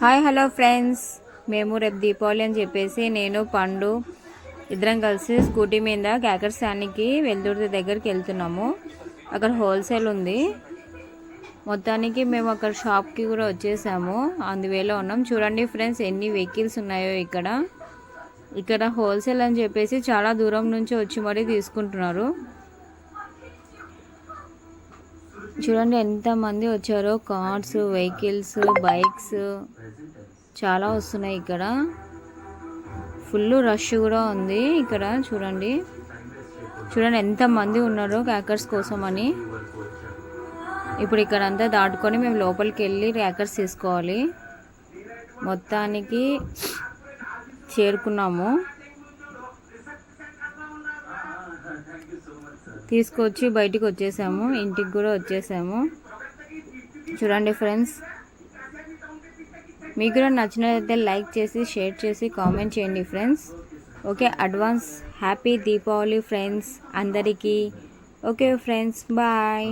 Hi hello friends, మేము రేపు దీపావళి అని చెప్పేసి నేను పండు ఇద్దరం కలిసి స్కూటీ మీద క్యాకర్స్ స్టాండ్కి వెల్దుర్తి దగ్గరికి వెళ్తున్నాము. అక్కడ హోల్సేల్ ఉంది. మొత్తానికి మేము అక్కడ షాప్కి కూడా వచ్చేసాము. అందువేలో ఉన్నాం. చూడండి ఫ్రెండ్స్, ఎన్ని వెహికల్స్ ఉన్నాయో ఇక్కడ హోల్సేల్ అని చెప్పేసి చాలా దూరం నుంచి వచ్చి మరీ తీసుకుంటున్నారు. చూడండి ఎంతమంది వచ్చారో. కార్స్, వెహికల్స్, బైక్స్ చాలా వస్తున్నాయి. ఇక్కడ ఫుల్ రష్ కూడా ఉంది. ఇక్కడ చూడండి ఎంతమంది ఉన్నారో క్రాకర్స్ కోసం అని. ఇప్పుడు ఇక్కడ అంతా దాటుకొని మేము లోపలికి వెళ్ళి క్రాకర్స్ తీసుకోవాలి. మొత్తానికి చేరుకున్నాము. తీసుకొచ్చి బయటికి వచ్చేసాము. ఇంటికి కూడా వచ్చేసాము. చూడండి ఫ్రెండ్స్, మీకు కూడా నచ్చినట్లయితే లైక్ చేసి, షేర్ చేసి, కామెంట్ చేయండి friends. Okay, advance happy Deepavali friends అందరికీ. Okay friends, bye.